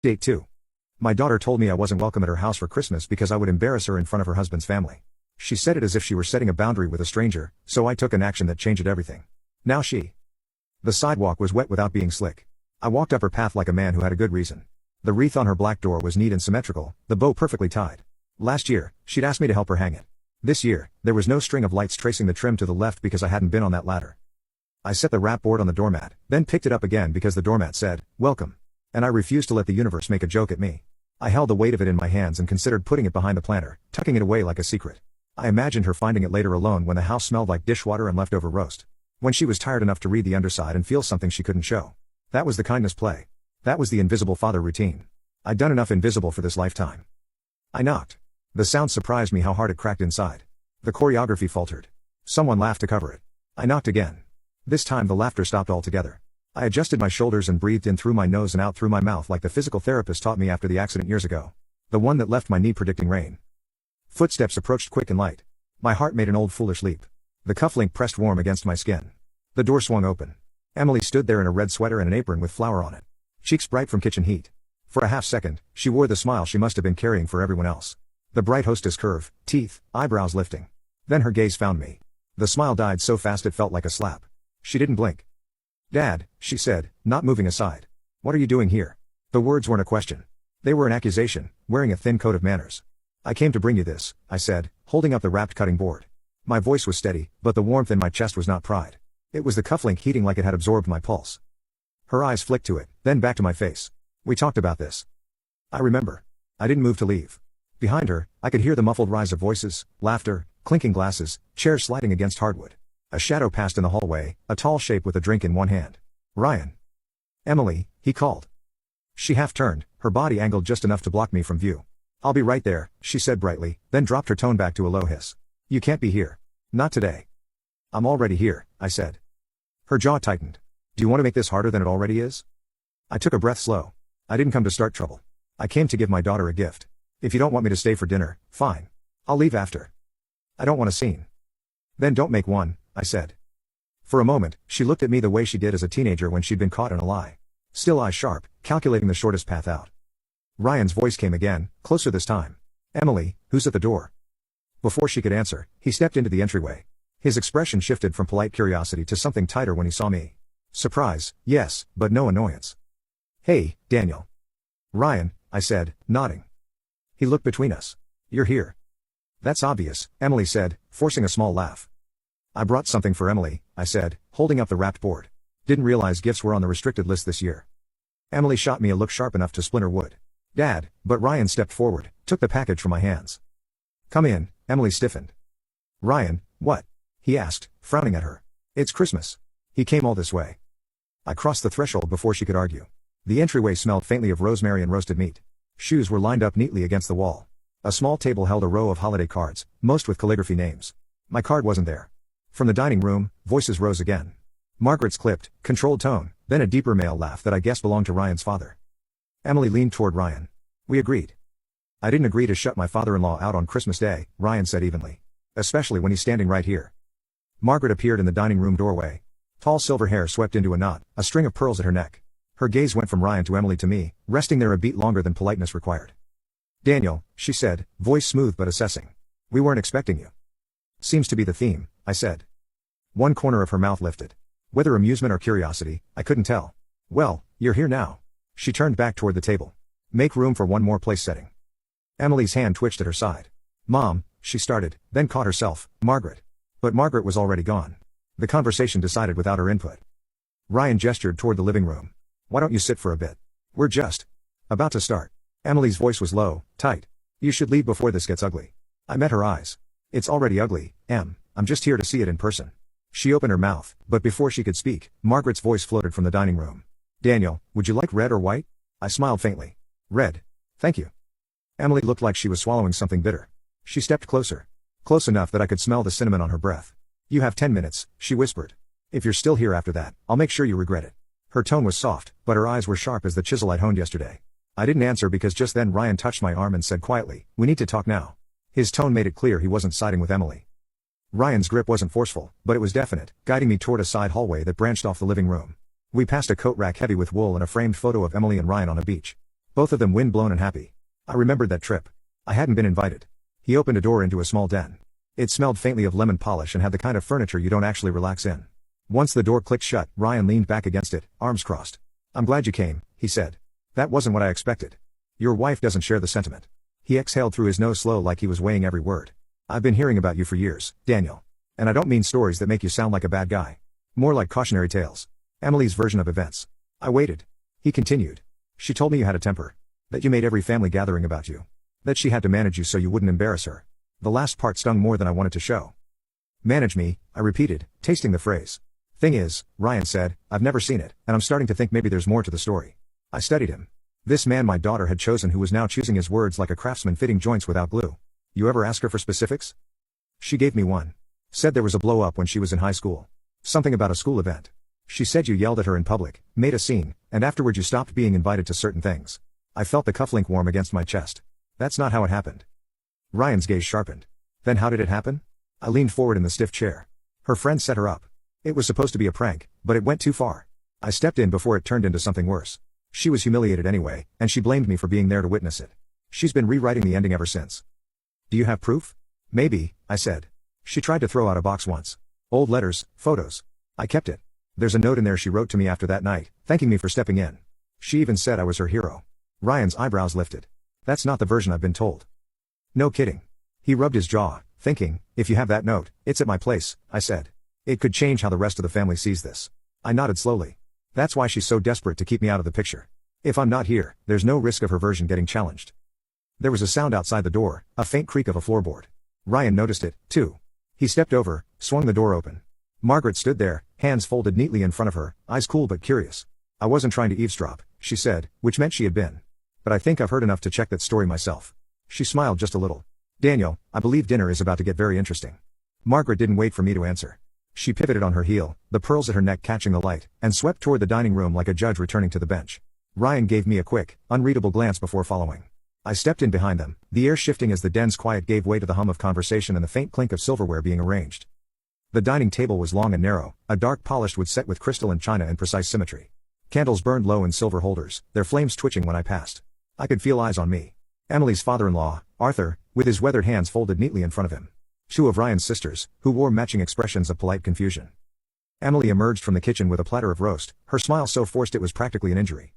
Date 2. My daughter told me I wasn't welcome at her house for Christmas because I would embarrass her in front of her husband's family. She said it as if she were setting a boundary with a stranger, so I took an action that changed everything. Now The sidewalk was wet without being slick. I walked up her path like a man who had a good reason. The wreath on her black door was neat and symmetrical, the bow perfectly tied. Last year, she'd asked me to help her hang it. This year, there was no string of lights tracing the trim to the left because I hadn't been on that ladder. I set the wrap board on the doormat, then picked it up again because the doormat said, "Welcome." And I refused to let the universe make a joke at me. I held the weight of it in my hands and considered putting it behind the planter, tucking it away like a secret. I imagined her finding it later alone when the house smelled like dishwater and leftover roast. When she was tired enough to read the underside and feel something she couldn't show. That was the kindness play. That was the invisible father routine. I'd done enough invisible for this lifetime. I knocked. The sound surprised me how hard it cracked inside. The choreography faltered. Someone laughed to cover it. I knocked again. This time the laughter stopped altogether. I adjusted my shoulders and breathed in through my nose and out through my mouth like the physical therapist taught me after the accident years ago. The one that left my knee predicting rain. Footsteps approached quick and light. My heart made an old foolish leap. The cufflink pressed warm against my skin. The door swung open. Emily stood there in a red sweater and an apron with flour on it. Cheeks bright from kitchen heat. For a half second, she wore the smile she must have been carrying for everyone else. The bright hostess curve, teeth, eyebrows lifting. Then her gaze found me. The smile died so fast it felt like a slap. She didn't blink. "Dad," she said, not moving aside. "What are you doing here?" The words weren't a question. They were an accusation, wearing a thin coat of manners. "I came to bring you this," I said, holding up the wrapped cutting board. My voice was steady, but the warmth in my chest was not pride. It was the cufflink heating like it had absorbed my pulse. Her eyes flicked to it, then back to my face. "We talked about this." I remember. I didn't move to leave. Behind her, I could hear the muffled rise of voices, laughter, clinking glasses, chairs sliding against hardwood. A shadow passed in the hallway, a tall shape with a drink in one hand. "Ryan." "Emily," he called. She half turned, her body angled just enough to block me from view. "I'll be right there," she said brightly, then dropped her tone back to a low hiss. "You can't be here. Not today." "I'm already here," I said. Her jaw tightened. "Do you want to make this harder than it already is?" I took a breath slow. I didn't come to start trouble. I came to give my daughter a gift. If you don't want me to stay for dinner, fine. I'll leave after. I don't want a scene. Then don't make one, I said. For a moment, she looked at me the way she did as a teenager when she'd been caught in a lie. Still eyes sharp, calculating the shortest path out. Ryan's voice came again, closer this time. "Emily, who's at the door?" Before she could answer, he stepped into the entryway. His expression shifted from polite curiosity to something tighter when he saw me. Surprise, yes, but no annoyance. "Hey, Daniel." "Ryan," I said, nodding. He looked between us. "You're here." "That's obvious," Emily said, forcing a small laugh. "I brought something for Emily," I said, holding up the wrapped board. "Didn't realize gifts were on the restricted list this year." Emily shot me a look sharp enough to splinter wood. "Dad," but Ryan stepped forward, took the package from my hands. "Come in," Emily stiffened. "Ryan, what?" he asked, frowning at her. "It's Christmas." He came all this way. I crossed the threshold before she could argue. The entryway smelled faintly of rosemary and roasted meat. Shoes were lined up neatly against the wall. A small table held a row of holiday cards, most with calligraphy names. My card wasn't there. From the dining room, voices rose again. Margaret's clipped, controlled tone, then a deeper male laugh that I guessed belonged to Ryan's father. Emily leaned toward Ryan. "We agreed." "I didn't agree to shut my father-in-law out on Christmas Day," Ryan said evenly. "Especially when he's standing right here." Margaret appeared in the dining room doorway. Tall silver hair swept into a knot, a string of pearls at her neck. Her gaze went from Ryan to Emily to me, resting there a beat longer than politeness required. "Daniel," she said, voice smooth but assessing. "We weren't expecting you." "Seems to be the theme," I said. One corner of her mouth lifted. Whether amusement or curiosity, I couldn't tell. "Well, you're here now." She turned back toward the table. "Make room for one more place setting." Emily's hand twitched at her side. "Mom," she started, then caught herself, "Margaret." But Margaret was already gone. The conversation decided without her input. Ryan gestured toward the living room. "Why don't you sit for a bit? We're just about to start." Emily's voice was low, tight. "You should leave before this gets ugly." I met her eyes. "It's already ugly, Em. I'm just here to see it in person." She opened her mouth, but before she could speak, Margaret's voice floated from the dining room. "Daniel, would you like red or white?" I smiled faintly. "Red. Thank you." Emily looked like she was swallowing something bitter. She stepped closer. Close enough that I could smell the cinnamon on her breath. "You have 10 minutes, she whispered. "If you're still here after that, I'll make sure you regret it." Her tone was soft, but her eyes were sharp as the chisel I'd honed yesterday. I didn't answer because just then Ryan touched my arm and said quietly, "We need to talk now." His tone made it clear he wasn't siding with Emily. Ryan's grip wasn't forceful, but it was definite, guiding me toward a side hallway that branched off the living room. We passed a coat rack heavy with wool and a framed photo of Emily and Ryan on a beach. Both of them wind-blown and happy. I remembered that trip. I hadn't been invited. He opened a door into a small den. It smelled faintly of lemon polish and had the kind of furniture you don't actually relax in. Once the door clicked shut, Ryan leaned back against it, arms crossed. "I'm glad you came," he said. "That wasn't what I expected. Your wife doesn't share the sentiment." He exhaled through his nose slow like he was weighing every word. "I've been hearing about you for years, Daniel. And I don't mean stories that make you sound like a bad guy. More like cautionary tales. Emily's version of events." I waited. He continued. "She told me you had a temper. That you made every family gathering about you. That she had to manage you so you wouldn't embarrass her." The last part stung more than I wanted to show. "Manage me," I repeated, tasting the phrase. "Thing is," Ryan said, "I've never seen it, and I'm starting to think maybe there's more to the story." I studied him. This man my daughter had chosen, who was now choosing his words like a craftsman fitting joints without glue. "You ever ask her for specifics?" She gave me one. Said there was a blow-up when she was in high school. Something about a school event. She said you yelled at her in public, made a scene, and afterward you stopped being invited to certain things. I felt the cufflink warm against my chest. "That's not how it happened." Ryan's gaze sharpened. "Then how did it happen?" I leaned forward in the stiff chair. "Her friend set her up. It was supposed to be a prank, but it went too far. I stepped in before it turned into something worse. She was humiliated anyway, and she blamed me for being there to witness it. She's been rewriting the ending ever since." "Do you have proof?" "Maybe," I said. "She tried to throw out a box once. Old letters, photos. I kept it. There's a note in there she wrote to me after that night, thanking me for stepping in. She even said I was her hero." Ryan's eyebrows lifted. "That's not the version I've been told." "No kidding." He rubbed his jaw, thinking, "If you have that note, it's at my place," I said. "It could change how the rest of the family sees this." I nodded slowly. "That's why she's so desperate to keep me out of the picture. If I'm not here, there's no risk of her version getting challenged." There was a sound outside the door, a faint creak of a floorboard. Ryan noticed it, too. He stepped over, swung the door open. Margaret stood there, hands folded neatly in front of her, eyes cool but curious. "I wasn't trying to eavesdrop," she said, which meant she had been. "But I think I've heard enough to check that story myself." She smiled just a little. "Daniel, I believe dinner is about to get very interesting." Margaret didn't wait for me to answer. She pivoted on her heel, the pearls at her neck catching the light, and swept toward the dining room like a judge returning to the bench. Ryan gave me a quick, unreadable glance before following. I stepped in behind them, the air shifting as the dense quiet gave way to the hum of conversation and the faint clink of silverware being arranged. The dining table was long and narrow, a dark polished wood set with crystal and china in precise symmetry. Candles burned low in silver holders, their flames twitching when I passed. I could feel eyes on me. Emily's father-in-law, Arthur, with his weathered hands folded neatly in front of him. Two of Ryan's sisters, who wore matching expressions of polite confusion. Emily emerged from the kitchen with a platter of roast, her smile so forced it was practically an injury.